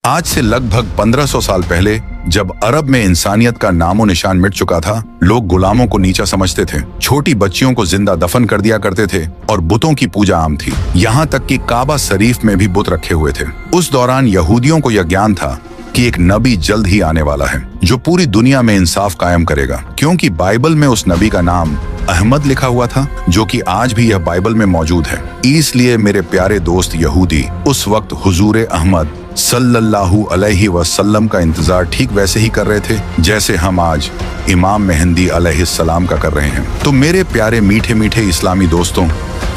आज से लगभग 1500 साल पहले जब अरब में इंसानियत का नामो निशान मिट चुका था, लोग गुलामों को नीचा समझते थे, छोटी बच्चियों को जिंदा दफन कर दिया करते थे और बुतों की पूजा आम थी। यहाँ तक कि काबा शरीफ में भी बुत रखे हुए थे। उस दौरान यहूदियों को यह ज्ञान था कि एक नबी जल्द ही आने वाला है जो पूरी दुनिया में इंसाफ कायम करेगा, क्योंकि बाइबल में उस नबी का नाम अहमद लिखा हुआ था, जो कि आज भी यह बाइबल में मौजूद है। इसलिए मेरे प्यारे दोस्त यहूदी उस वक्त हुजूर अहमद सल्लल्लाहु अलैहि वसल्लम का इंतजार ठीक वैसे ही कर रहे थे जैसे हम आज इमाम मेहंदी अलैहिस्सलाम का कर रहे हैं। तो मेरे प्यारे मीठे मीठे इस्लामी दोस्तों,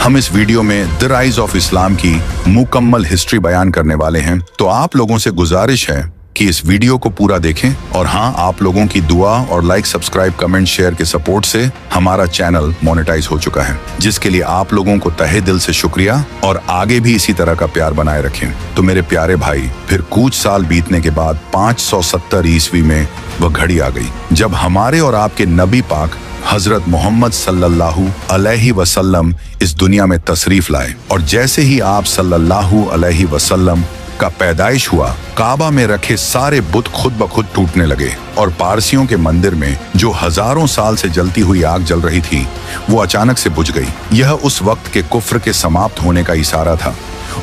हम इस वीडियो में द राइज ऑफ इस्लाम की मुकम्मल हिस्ट्री बयान करने वाले हैं। तो आप लोगों से गुजारिश है कि इस वीडियो को पूरा देखें, और हाँ, आप लोगों की दुआ और लाइक, सब्सक्राइब, कमेंट, शेयर के सपोर्ट से हमारा चैनल मोनेटाइज हो चुका है, जिसके लिए आप लोगों को तहे दिल से शुक्रिया, और आगे भी इसी तरह का प्यार बनाए रखें। तो मेरे प्यारे भाई, फिर कुछ साल बीतने के बाद 570 ईस्वी में वह घड़ी आ गई जब हमारे और आपके नबी पाक हजरत मोहम्मद सल्लल्लाहु अलैहि वसल्लम इस दुनिया में तशरीफ लाए। और जैसे ही आप सल्लल्लाहु अलैहि वसल्लम का पैदाइश हुआ, काबा में रखे सारे बुत खुद ब खुद टूटने लगे, और पारसियों के मंदिर में जो हजारों साल से जलती हुई आग जल रही थी, वो अचानक से बुझ गई। यह उस वक्त के कुफ्र के समाप्त होने का इशारा था।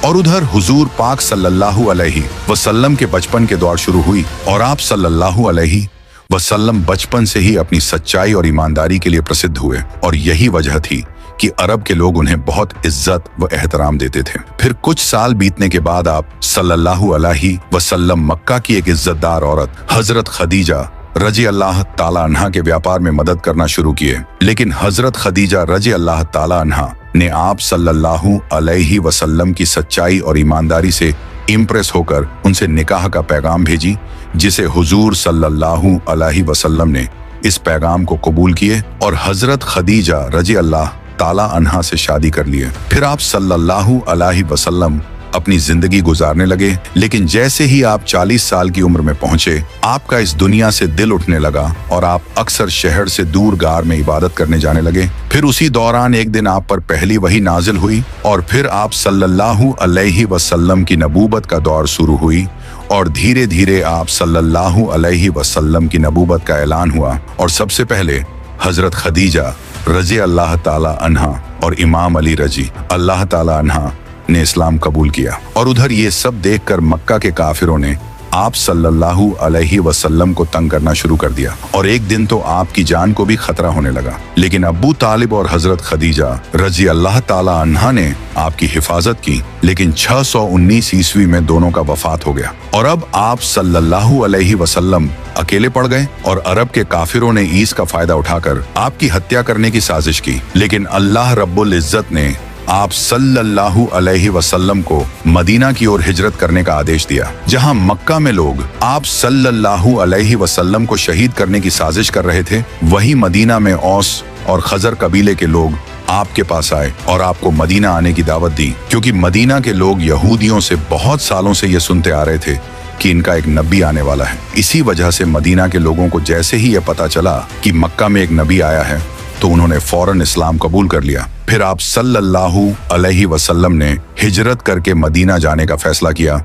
और उधर हुजूर पाक सल्लल्लाहु अलैहि वसल्लम के बचपन के दौर शुरू हुई, और आप सल्लल्लाहु अलैहि वसल्लम बचपन से ही अपनी सच्चाई और ईमानदारी के लिए प्रसिद्ध हुए, और यही वजह थी कि अरब के लोग उन्हें बहुत इज्जत व एहतराम देते थे। फिर कुछ साल बीतने के बाद आप सल्लल्लाहु अलैहि वसल्लम मक्का की एक इज्जतदार औरत हजरत खदीजा रजी अल्लाह ताला अन्हा के व्यापार में मदद करना शुरू किए। लेकिन हजरत खदीजा रजी अल्लाह ताला अन्हा ने आप सल्लल्लाहु अलैहि वसल्लम की सच्चाई और ईमानदारी से इम्प्रेस होकर उनसे निकाह का पैगाम भेजी, जिसे हुजूर सल्लल्लाहु अलैहि वसल्लम ने इस पैगाम को कबूल किए और हजरत खदीजा रजी अल्लाह ताला अन्हा से शादी कर लिए। फिर आप सल्लल्लाहु अलैहि वसल्लम अपनी जिंदगी गुजारने लगे। लेकिन जैसे ही आप 40 साल की उम्र में पहुंचे, आपका इस दुनिया से दिल उठने लगा और आप अक्सर शहर से दूर गार में इबादत करने जाने लगे। फिर उसी दौरान एक दिन आप पर पहली वही नाजिल हुई, और फिर आप सल्लल्लाहु अलैहि वसल्लम की नबूबत का दौर शुरू हुई, और धीरे धीरे आप सल्लल्लाहु अलैहि वसल्लम की नबूबत का ऐलान हुआ। और सबसे पहले हजरत खदीजा रजी अल्लाह ताला अन्हा और इमाम अली रजी अल्लाह ताला अन्हा ने इस्लाम कबूल किया। और उधर ये सब देखकर मक्का के काफिरों ने आप सल्लल्लाहु अलैहि वसल्लम को तंग करना शुरू कर दिया, और एक दिन तो आपकी जान को भी खतरा होने लगा। लेकिन अबू तालिब और हजरत खदीजा रजी अल्लाह ताला अन्हा ने आपकी हिफाजत की। लेकिन 619 ईस्वी में दोनों का वफात हो गया, और अब आप सल्लल्लाहु अलैहि वसल्लम अकेले पड़ गए, और अरब के काफिरों ने इस का फायदा उठाकर आपकी हत्या करने की साजिश की। लेकिन अल्लाह रब्बुल इज्जत ने आप सल्लल्लाहु अलैहि वसल्लम को मदीना की ओर हिजरत करने का आदेश दिया। जहां मक्का में लोग आप सल्लल्लाहु अलैहि वसल्लम को शहीद करने की साजिश कर रहे थे, वहीं मदीना में औस और खजर कबीले के लोग आपके पास आए और आपको मदीना आने की दावत दी, क्योंकि मदीना के लोग यहूदियों से बहुत सालों से ये सुनते आ रहे थे कि इनका एक नबी आने वाला है। इसी वजह से मदीना के लोगों को जैसे ही यह पता चला कि मक्का में एक नबी आया है, तो उन्होंने फौरन इस्लाम कबूल कर लिया। फिर आप सल्लल्लाहु अलैहि वसल्लम ने हिजरत करके मदीना जाने का फैसला किया,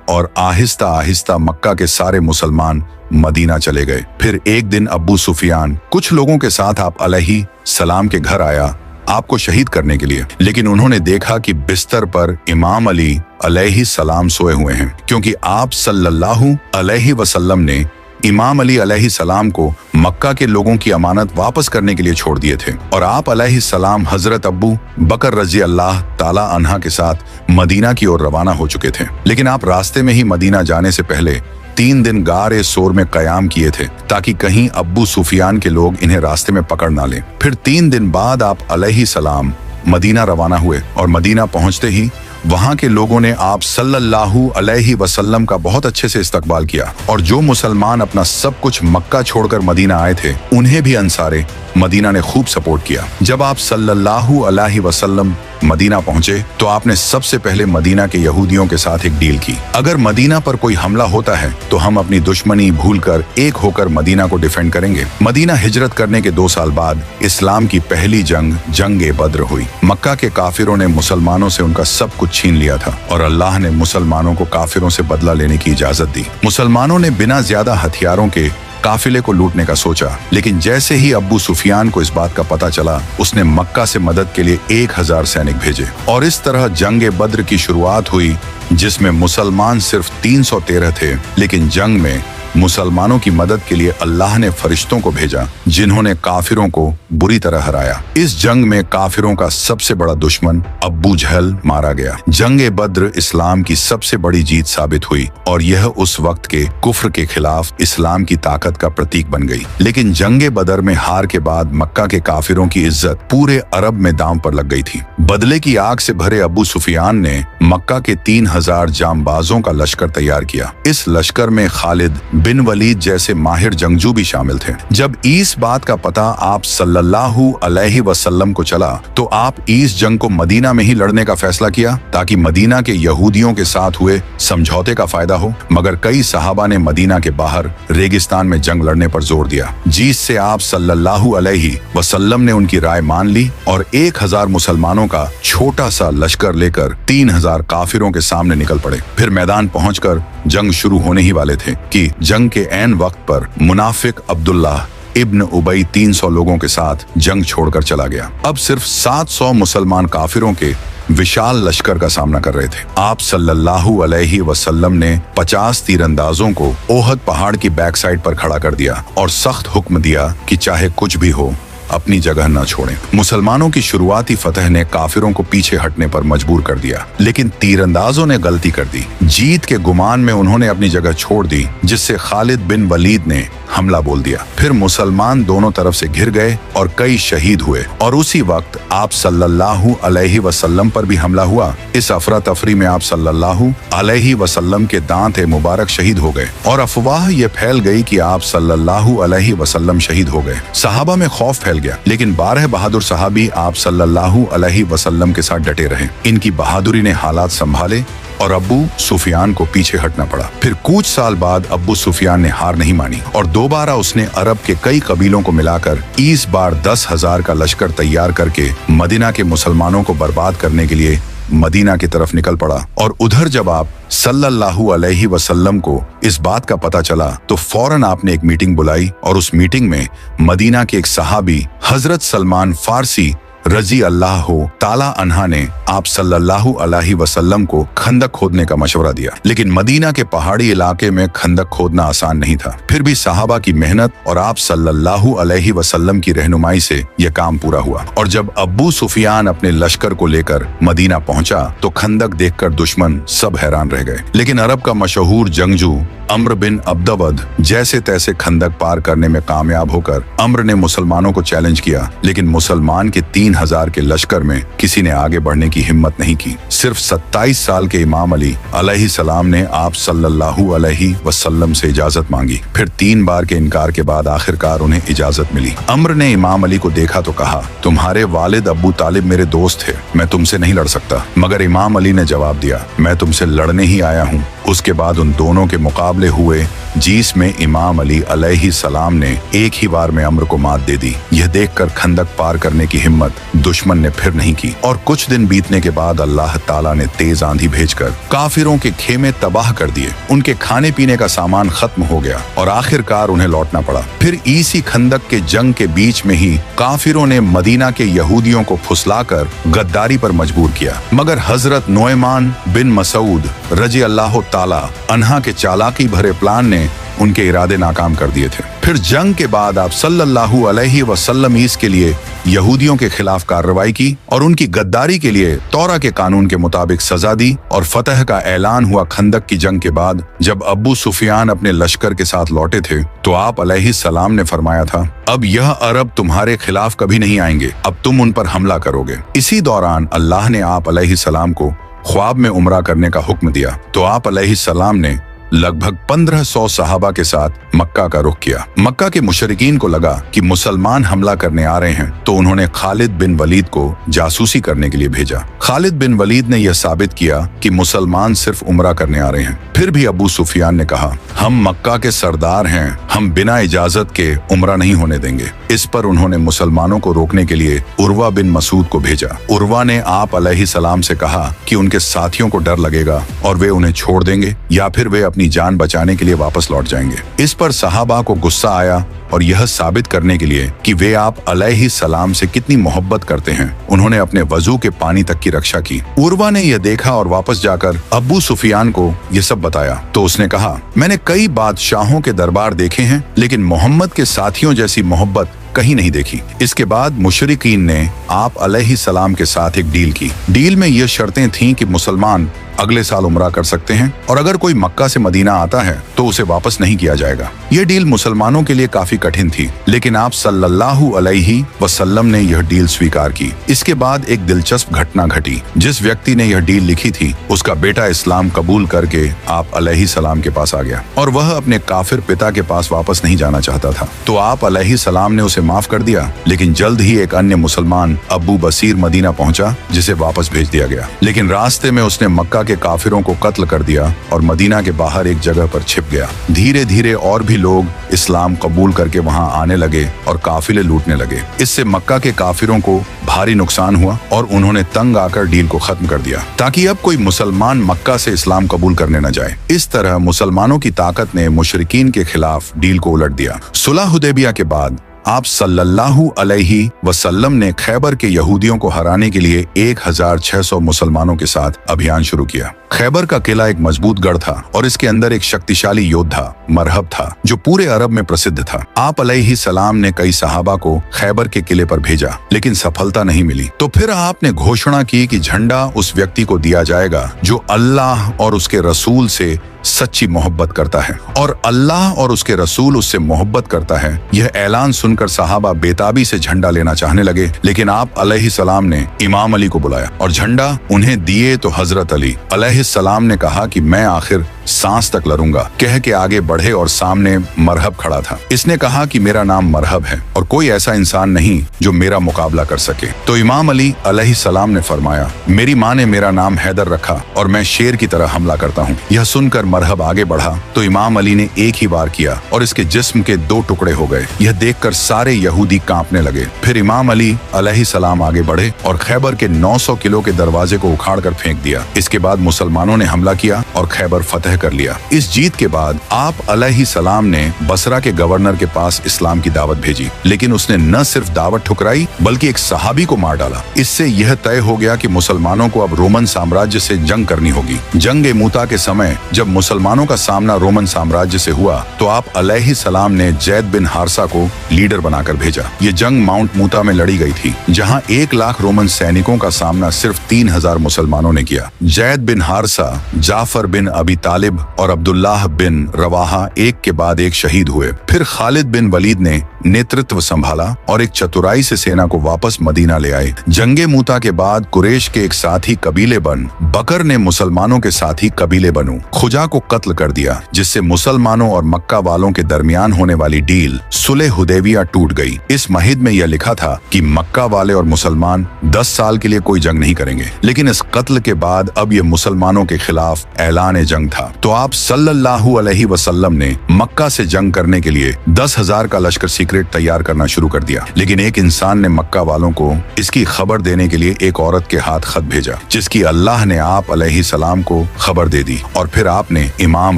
और आहिस्ता आहिस्ता मक्का के सारे मुसलमान मदीना चले गए। फिर एक दिन अबू सुफियान कुछ लोगों के साथ आप अलैहि सलाम के घर आया आपको शहीद करने के लिए। लेकिन उन्होंने देखा कि बिस्तर पर इमाम अली अलैहि सलाम सोए हुए हैं, क्योंकि आप सल्लल्लाहु अलैहि वसल्लम ने इमाम अली अलैहि सलाम को मक्का के लोगों की अमानत वापस करने के लिए छोड़ दिए थे, और आप अलैहि सलाम हजरत अबू बकर रजी अल्लाह ताला अन्हा के साथ मदीना की ओर रवाना हो चुके थे। लेकिन आप रास्ते में ही मदीना जाने से पहले 3 दिन गारे सोर में कयाम किए थे, ताकि कहीं अब्बू सुफियान के लोग इन्हें रास्ते में पकड़ ना लें। फिर 3 दिन बाद आप अलैहि सलाम मदीना रवाना हुए, और मदीना पहुंचते ही वहां के लोगों ने आप सल्लल्लाहु अलैहि वसल्लम का बहुत अच्छे से इस्तकबाल किया, और जो मुसलमान अपना सब कुछ मक्का छोड़कर मदीना आए थे, उन्हें भी अंसारे मदीना ने खूब सपोर्ट किया। जब आप सल्लल्लाहु अलैहि वसल्लम मदीना पहुंचे तो आपने सबसे पहले मदीना के यहूदियों के साथ एक डील की। अगर मदीना पर कोई हमला होता है तो हम अपनी दुश्मनी भूलकर एक होकर मदीना को डिफेंड करेंगे। मदीना हिजरत करने के 2 साल बाद इस्लाम की पहली जंग बद्र हुई। मक्का के काफिरों ने मुसलमानों से उनका सब कुछ छीन लिया था और अल्लाह ने मुसलमानों को काफिरों से बदला लेने की इजाजत दी। मुसलमानों ने बिना ज्यादा हथियारों के काफिले को लूटने का सोचा, लेकिन जैसे ही अब्बू सुफियान को इस बात का पता चला, उसने मक्का से मदद के लिए 1000 सैनिक भेजे और इस तरह जंग बद्र की शुरुआत हुई, जिसमें मुसलमान सिर्फ 313 थे। लेकिन जंग में मुसलमानों की मदद के लिए अल्लाह ने फरिश्तों को भेजा, जिन्होंने काफिरों को बुरी तरह हराया। इस जंग में काफिरों का सबसे बड़ा दुश्मन अब्बू जहल मारा गया। जंग बद्र इस्लाम की सबसे बड़ी जीत साबित हुई और यह उस वक्त के कुफ्र के खिलाफ इस्लाम की ताकत का प्रतीक बन गई। लेकिन जंग बदर में हार के बाद मक्का के काफिरों की इज्जत पूरे अरब में दांव पर लग गई थी। बदले की आग से भरे अब्बू सुफियान ने मक्का के 3000 जांबाजों का लश्कर तैयार किया। इस लश्कर में खालिद बिन वलीद जैसे माहिर जंगजू भी शामिल थे। जब इस बात का पता आप सल्लल्लाहु अलैहि वसल्लम को चला तो आप इस जंग को मदीना में ही लड़ने का फैसला किया, ताकि मदीना के यहूदियों के साथ हुए समझौते का फायदा हो। मगर कई सहाबा ने मदीना के बाहर रेगिस्तान में जंग लड़ने पर जोर दिया, जिससे आप सल्लल्लाहु अलैहि वसल्लम ने उनकी राय मान ली और 1000 मुसलमानों का छोटा सा लश्कर लेकर 3000 काफिरों के सामने निकल पड़े। फिर मैदान पहुंचकर जंग शुरू होने ही वाले थे कि जंग के ऐन वक्त पर मुनाफिक अब्दुल्लाह इब्न उबई 300 लोगों के साथ जंग छोड़कर चला गया। अब सिर्फ 700 मुसलमान काफिरों के विशाल लश्कर का सामना कर रहे थे। आप सल्लल्लाहु अलैहि वसल्लम ने 50 तीरंदाजों को ओहद पहाड़ की बैक साइड पर खड़ा कर दिया और सख्त हुक्म दिया कि चाहे कुछ भी हो अपनी जगह न छोड़ें। मुसलमानों की शुरुआती फतह ने काफिरों को पीछे हटने पर मजबूर कर दिया, लेकिन तीरंदाजों ने गलती कर दी। जीत के गुमान में उन्होंने अपनी जगह छोड़ दी, जिससे खालिद बिन वलीद ने हमला बोल दिया। फिर मुसलमान दोनों तरफ से घिर गए और कई शहीद हुए और उसी वक्त आप सल्लल्लाहु अलैहि वसल्लम पर भी हमला हुआ। इस अफरा तफरी में आप सल्लल्लाहु अलैहि वसल्लम के दांत मुबारक शहीद हो गए और अफवाह ये फैल गई कि आप सल्लल्लाहु अलैहि वसल्लम शहीद हो गए। सहाबा में खौफ फैल गया, लेकिन 12 बहादुर सहाबी आप सल्लल्लाहु अलैहि वसल्लम के साथ डटे रहे। इनकी बहादुरी ने हालात संभाले और अब्बू सुफियान को पीछे हटना पड़ा। फिर कुछ साल बाद अब्बू सुफियान ने हार नहीं मानी और दोबारा उसने अरब के कई कबीलों को मिलाकर इस बार 10,000 का लश्कर तैयार करके मदीना के मुसलमानों को बर्बाद करने के लिए मदीना की तरफ निकल पड़ा। और उधर जब आप सल्लल्लाहु अलैहि वसल्लम को इस बात का पता चला तो फौरन आपने एक मीटिंग बुलाई और उस मीटिंग में मदीना के एक सहाबी हजरत सलमान फारसी रजी अल्लाह ताला अन्हा ने आप सल्लल्लाहु अलैहि वसल्लम को खंदक खोदने का मशवरा दिया। लेकिन मदीना के पहाड़ी इलाके में खंदक खोदना आसान नहीं था। फिर भी सहाबा की मेहनत और आप सल्लल्लाहु अलैहि वसल्लम की रहनुमाई से यह काम पूरा हुआ। और जब अब्बू सुफियान अपने लश्कर को लेकर मदीना पहुंचा तो खंदक देखकर दुश्मन सब हैरान रह गए। लेकिन अरब का मशहूर जंगजू अम्र बिन अब्दवद जैसे तैसे खंदक पार करने में कामयाब होकर अम्र ने मुसलमानों को चैलेंज किया, लेकिन मुसलमान के 3000 के लश्कर में किसी ने आगे बढ़ने की हिम्मत नहीं की। सिर्फ 27 साल के इमाम अली अलैहि सलाम ने आप सल्लल्लाहु अलैहि वसल्लम से इजाजत मांगी। फिर 3 बार के इनकार के बाद आखिरकार उन्हें इजाजत मिली। अम्र ने इमाम अली को देखा तो कहा, तुम्हारे वालिद अब्बू तालिब मेरे दोस्त थे, मैं तुमसे नहीं लड़ सकता। मगर इमाम अली ने जवाब दिया, मैं तुमसे लड़ने ही आया हूँ। उसके बाद उन दोनों के मुकाबले हुए, जिसमें इमाम अली अलैहि सलाम ने एक ही बार में अम्र को मात दे दी। यह देखकर खंदक पार करने की हिम्मत दुश्मन ने फिर नहीं की और कुछ दिन बीतने के बाद अल्लाह ताला ने तेज आंधी भेजकर काफिरों के खेमे तबाह कर दिए। उनके खाने पीने का सामान खत्म हो गया और आखिरकार उन्हें लौटना पड़ा। फिर इसी खंदक के जंग के बीच में ही काफिरों ने मदीना के यहूदियों को फुसलाकर गद्दारी पर मजबूर किया। मगर हजरत नोएमान बिन मसूद रजी अल्लाह ताला अन्हा के चालाकी भरे प्लान ने उनके इरादे नाकाम कर दिए थे। फिर जंग के बाद आप सल्लल्लाहु अलैहि वसल्लम इसके लिए यहूदियों के खिलाफ कार्रवाई की और उनकी गद्दारी के लिए तौरा के कानून के मुताबिक सजा दी और फतह का ऐलान हुआ। खंदक की जंग के बाद जब अब्बू सुफियान अपने लश्कर के साथ लौटे थे तो आप अलैहि सलाम ने फरमाया था, अब यह अरब तुम्हारे खिलाफ कभी नहीं आएंगे, अब तुम उन पर हमला करोगे। इसी दौरान अल्लाह ने आप अलैहि सलाम को ख्वाब में उम्रा करने का हुक्म दिया तो आप अलैहि सलाम ने लगभग 1500 सहाबा के साथ मक्का का रुख किया। मक्का के मुशरिकीन को लगा कि मुसलमान हमला करने आ रहे हैं, तो उन्होंने खालिद बिन वलीद को जासूसी करने के लिए भेजा। खालिद बिन वलीद ने यह साबित किया कि मुसलमान सिर्फ उम्रा करने आ रहे हैं। फिर भी अबू सुफियान ने कहा, हम मक्का के सरदार हैं, हम बिना इजाजत के उम्रा नहीं होने देंगे। इस पर उन्होंने मुसलमानों को रोकने के लिए उर्वा बिन मसूद को भेजा। उर्वा ने आप अलैहिस्सलाम से कहा कि उनके साथियों को डर लगेगा और वे उन्हें छोड़ देंगे या फिर वे अपनी जान बचाने के लिए वापस लौट जाएंगे। इस पर सहाबा को गुस्सा आया और यह साबित करने के लिए कि वे आप अलैहिस्सलाम से कितनी मोहब्बत करते हैं, उन्होंने अपने वजू के पानी तक की रक्षा की। उर्वा ने यह देखा और वापस जाकर अबू सुफियान को यह सब बताया तो उसने कहा, मैंने कई बादशाहों के दरबार देखे हैं, लेकिन मोहम्मद के साथियों जैसी मोहब्बत कहीं नहीं देखी। इसके बाद मुशरिकीन ने आप अलैहिस्सलाम के साथ एक डील की। डील में ये शर्तें थीं कि मुसलमान अगले साल उम्रा कर सकते हैं और अगर कोई मक्का से मदीना आता है तो उसे वापस नहीं किया जाएगा। ये डील मुसलमानों के लिए काफी कठिन थी, लेकिन आप सल्लल्लाहु अलैहि वसल्लम ने यह डील स्वीकार की। इसके बाद एक दिलचस्प घटना घटी। जिस व्यक्ति ने यह डील लिखी थी, उसका बेटा इस्लाम कबूल करके आप अलैहिस्सलाम के पास आ गया और वह अपने काफिर पिता के पास वापस नहीं जाना चाहता था। तो आप अलैहिस्सलाम ने उसे माफ कर दिया, लेकिन जल्द ही एक अन्य मुसलमान अबू बसीर मदीना पहुंचा, जिसे वापस भेज दिया गया। लेकिन रास्ते में उसने मक्का के काफिरों को कत्ल कर दिया और मदीना के बाहर एक जगह पर छिप गया। धीरे धीरे और भी लोग इस्लाम कबूल करके वहां आने लगे और काफिले लूटने लगे। इससे मक्का के काफिरों को भारी नुकसान हुआ और उन्होंने तंग आकर डील को खत्म कर दिया ताकि अब कोई मुसलमान मक्का से इस्लाम कबूल करने न जाए। इस तरह मुसलमानों की ताकत ने मुशरिकीन के खिलाफ डील को उलट दिया। सुलह हुदैबिया के बाद आप सल्लल्लाहु अलैहि वसल्लम ने खैबर के यहूदियों को हराने के लिए 1600 मुसलमानों के साथ अभियान शुरू किया। खैबर का किला एक मजबूत गढ़ था और इसके अंदर एक शक्तिशाली योद्धा मरहब था जो पूरे अरब में प्रसिद्ध था। आप अलैहिस्सलाम ने कई सहाबा को खैबर के किले पर भेजा, लेकिन सफलता नहीं मिली। तो फिर आपने घोषणा की कि झंडा उस व्यक्ति को दिया जाएगा जो अल्लाह और उसके रसूल से सच्ची मोहब्बत करता है और अल्लाह और उसके रसूल उससे मोहब्बत करता है। यह ऐलान सुनकर सहाबा बेताबी से झंडा लेना चाहने लगे, लेकिन आप अलैहिस्सलाम ने इमाम अली को बुलाया और झंडा उन्हें दिए तो हजरत अली अलैहिस्सलाम ने कहा कि मैं आखिर सांस तक लड़ूंगा, कह के आगे बढ़े और सामने मरहब खड़ा था। इसने कहा कि मेरा नाम मरहब है और कोई ऐसा इंसान नहीं जो मेरा मुकाबला कर सके। तो इमाम अली अलैहिस्सलाम ने फरमाया, मेरी माँ ने मेरा नाम हैदर रखा और मैं शेर की तरह हमला करता हूँ। यह सुनकर मरहब आगे बढ़ा तो इमाम अली ने एक ही बार किया और इसके जिस्म के 2 टुकड़े हो गए। यह देखकर सारे यहूदी कांपने लगे। फिर इमाम अली अलैहिस्सलाम आगे बढ़े और खैबर के 900 किलो के दरवाजे को उखाड़ कर फेंक दिया। इसके बाद मुसलमानों ने हमला किया और खैबर फतह कर लिया। इस जीत के बाद आप अलैहिस्सलाम ने बसरा के गवर्नर के पास इस्लाम की दावत भेजी, लेकिन उसने न सिर्फ दावत ठुकराई बल्कि एक सहाबी को मार डाला। इससे यह तय हो गया कि मुसलमानों को अब रोमन साम्राज्य से जंग करनी होगी। जंग मूता के समय जब मुसलमानों का सामना रोमन साम्राज्य से हुआ तो आप अलैहिस्सलाम ने जैद बिन हारसा को लीडर बनाकर भेजा। ये जंग माउंट मूता में लड़ी गई थी, जहां 1 लाख रोमन सैनिकों का सामना सिर्फ 3000 मुसलमानों ने किया। जैद बिन हारसा, जाफर बिन अबी तालिब और अब्दुल्लाह बिन रवाहा एक के बाद एक शहीद हुए। फिर खालिद बिन वलीद ने नेतृत्व संभाला और एक चतुराई से सेना को वापस मदीना ले आए। जंगे मूता के बाद कुरैश के एक साथी कबीले बन बकर ने मुसलमानों के साथी कबीले बनु खुजा को कत्ल कर दिया, जिससे मुसलमानों और मक्का वालों के दरमियान होने वाली डील सुलह हुदैबिया टूट गई। इस महिद में यह लिखा था कि मक्का वाले और मुसलमान 10 साल के लिए कोई जंग नहीं करेंगे, लेकिन इस कत्ल के बाद अब यह मुसलमानों के खिलाफ ऐलान जंग था। तो आप सल्लल्लाहु अलैहि वसल्लम ने मक्का से जंग करने के लिए 10,000 का लश्कर सीक्रेट तैयार करना शुरू कर दिया, लेकिन एक इंसान ने मक्का वालों को इसकी खबर देने के लिए एक औरत के हाथ खत भेजा, जिसकी अल्लाह ने आप अलैहिस्सलाम को खबर दे दी और फिर आपने इमाम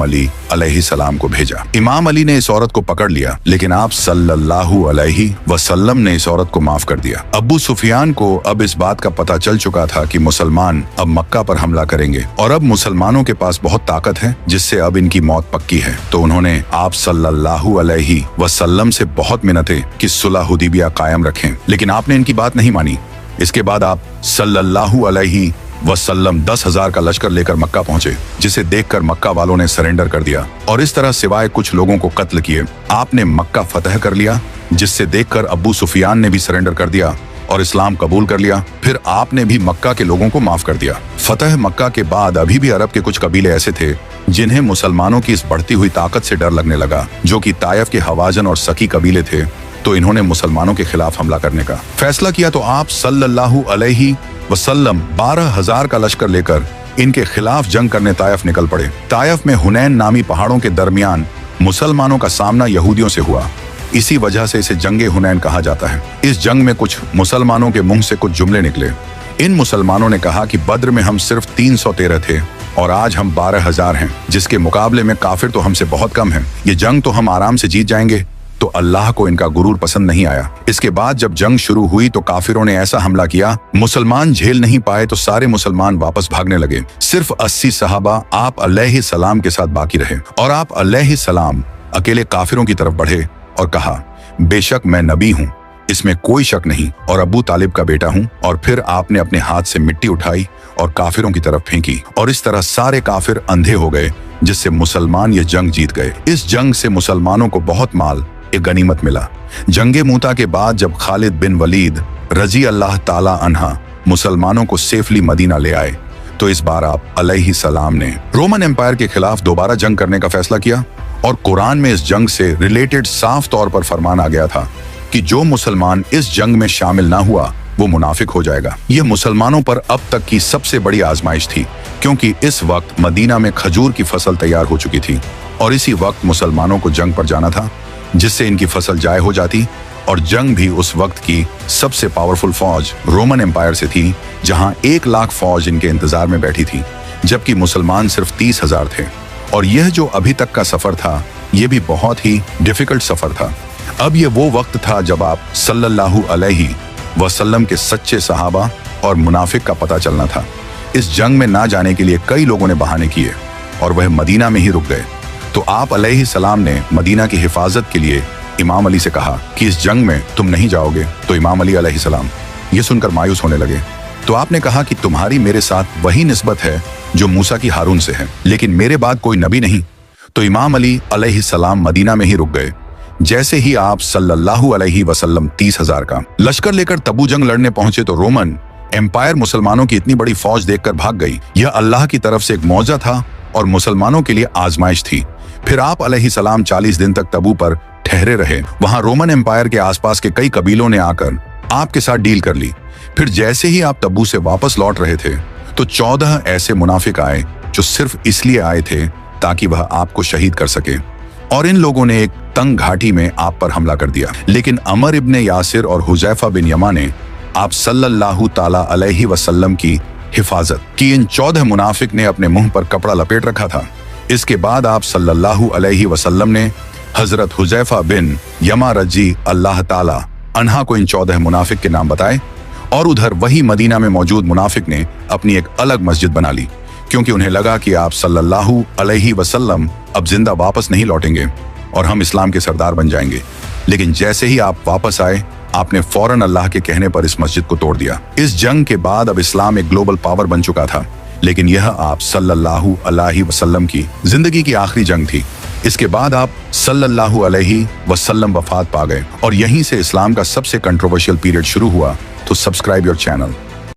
अली अलैहिस्सलाम को भेजा। इमाम अली ने इस औरत को पकड़ लिया, लेकिन आप सल्लल्लाहु अलैहि वसल्लम ने इस औरत को माफ कर दिया। अबू सुफियान को अब इस बात का पता चल चुका था कि मुसलमान अब मक्का पर हमला करेंगे और अब मुसलमानों के पास बहुत ताकत है, जिससे अब इनकी मौत पक्की है। तो उन्होंने आप सल्लल्लाहु अलैहि वसल्लम से बहुत मिन्नतें कि सुलह हुदैबिया कायम रखें, लेकिन आपने इनकी बात नहीं मानी। इसके बाद आप सल्लल्लाहु अलैहि वसल्लम 10,000 का लश्कर लेकर मक्का पहुंचे, जिसे देखकर मक्का वालों ने सरेंडर कर दिया और इस तरह सिवाय कुछ लोगों को कत्ल किए आपने मक्का फतह कर लिया, जिससे देखकर अबू सुफियान ने भी सरेंडर कर दिया और इस्लाम कबूल कर लिया। फिर आपने भी मक्का के लोगों को माफ कर दिया। फतह मक्का के बाद अभी भी अरब के कुछ कबीले ऐसे थे जिन्हें मुसलमानों की इस बढ़ती हुई ताकत से डर लगने लगा, जो कि ताइफ के हवाजन और सकी कबीले थे। तो इन्होंने मुसलमानों के खिलाफ हमला करने का फैसला किया। तो आप सल्लल्लाहु अलैहि वसल्लम 12,000 का लश्कर लेकर इनके खिलाफ जंग करने ताइफ निकल पड़े। ताइफ में हुनैन नामी पहाड़ों के दरमियान मुसलमानों का सामना यहूदियों से हुआ। इसी वजह से इसे जंगे हुनैन कहा जाता है। इस जंग में कुछ मुसलमानों के मुंह से कुछ जुमले निकले। इन मुसलमानों ने कहा कि बद्र में हम सिर्फ 313 थे और आज हम 12,000 हैं, जिसके मुकाबले में काफिर तो हमसे बहुत कम हैं। ये जंग तो हम आराम से जीत जाएंगे। तो अल्लाह को इनका गुरूर पसंद नहीं आया। इसके बाद जब जंग शुरू हुई तो काफिरों ने ऐसा हमला किया, मुसलमान झेल नहीं पाए तो सारे मुसलमान वापस भागने लगे। सिर्फ 80 सहाबा आप अलैहिस्सलाम के साथ बाकी रहे और आप अलैहिस्सलाम अकेले काफिरों की तरफ बढ़े और कहा, बेशक मैं नबी हूँ, इसमें कोई शक नहीं, और अबू तालिब का बेटा हूँ। और फिर आपने अपने हाथ से मिट्टी उठाई और काफिरों की तरफ फेंकी और इस तरह सारे काफिर अंधे हो गए, जिससे मुसलमान ये जंग जीत गए। इस जंग से मुसलमानों को बहुत माल एक गनीमत मिला। जंगे मूता के बाद जब खालिद बिन वलीद रजी अल्लाह ताला अन्हा मुसलमानों को सेफली मदीना ले आए, तो इस बार आप अलैहिस्सलाम ने रोमन एम्पायर के खिलाफ दोबारा जंग करने का फैसला किया। और कुरान में इस जंग से रिलेटेड साफ तौर पर फरमान आ गया था कि जो मुसलमान इस जंग में शामिल ना हुआ वो मुनाफिक हो जाएगा। यह मुसलमानों पर अब तक की सबसे बड़ी आजमाइश थी, क्योंकि इस वक्त मदीना में खजूर की फसल तैयार हो चुकी थी और इसी वक्त मुसलमानों को जंग पर जाना था, जिससे इनकी फसल जाय हो जाती। और जंग भी उस वक्त की सबसे पावरफुल फौज रोमन एम्पायर से थी, जहां 1 लाख फौज इनके इंतजार में बैठी थी, जबकि मुसलमान सिर्फ 30,000 थे। और यह जो अभी तक का सफर था, यह भी बहुत ही डिफिकल्ट सफर था। अब यह वो वक्त था जब आप सल्लल्लाहु अलैहि वसल्लम के सच्चे सहाबा और मुनाफिक का पता चलना था। इस जंग में ना जाने के लिए कई लोगों ने बहाने किए और वह मदीना में ही रुक गए। तो आप अलैहिस्सलाम ने मदीना की हिफाजत के लिए इमाम अली से कहा कि इस जंग में तुम नहीं जाओगे। तो इमाम अली अलैहिस्सलाम ये सुनकर मायूस होने लगे। तो आपने कहा कि तुम्हारी मेरे साथ वही निस्बत है जो मूसा की हारून से है, लेकिन मेरे बाद कोई नबी नहीं। तो इमाम अली अलैहिस्सलाम मदीना में ही रुक गए। जैसे ही आप सल्लल्लाहु अलैहि वसल्लम 30,000 का लश्कर लेकर तबू जंग लड़ने पहुंचे तो रोमन एम्पायर मुसलमानों की इतनी बड़ी फौज देखकर भाग गई। यह अल्लाह की तरफ से एक मौजा था और मुसलमानों के लिए आजमाइश थी। फिर आप अलैहिस्सलाम 40 दिन तक तबू पर ठहरे रहे। वहां रोमन एम्पायर के आसपास के कई कबीलों ने आकर आपके साथ डील कर ली। फिर जैसे ही आप तबू से वापस लौट रहे थे तो 14 ऐसे मुनाफिक आए जो सिर्फ इसलिए आए थे ताकि वह आपको शहीद कर सके, और इन लोगों ने एक तंग घाटी में आप पर हमला कर दिया। लेकिन अमर इब्ने यासिर और हुजैफा बिन यमा ने आप सल्लल्लाहु ताला अलैहि वसल्लम की हिफाजत की। इन 14 मुनाफिक ने अपने मुंह पर कपड़ा लपेट रखा था। इसके बाद आप सल्लल्लाहु अलैहि वसल्लम ने हजरत हुजैफा बिन यमा रजी अल्लाह ताला अन्हा को इन 14 मुनाफिक के नाम बताए, और उधर वही मदीना में मौजूद मुनाफिक ने अपनी एक अलग मस्जिद बना ली, क्योंकि उन्हें लगा कि आप सल्लल्लाहु अलैहि वसल्लम अब जिंदा वापस नहीं लौटेंगे और हम इस्लाम के सरदार बन जाएंगे। लेकिन जैसे ही आप वापस आए, आपने फौरन अल्लाह के कहने पर इस मस्जिद को तोड़ दिया। इस जंग के बाद अब इस्लाम एक ग्लोबल पावर बन चुका था, लेकिन यह आप सल्लल्लाहु अलैहि वसल्लम की जिंदगी की आखिरी जंग थी। इसके बाद आप सल्लल्लाहु अलैहि वसल्लम वफात पा गए और यहीं से इस्लाम का सबसे कंट्रोवर्शियल पीरियड शुरू हुआ। तो सब्सक्राइब योर चैनल।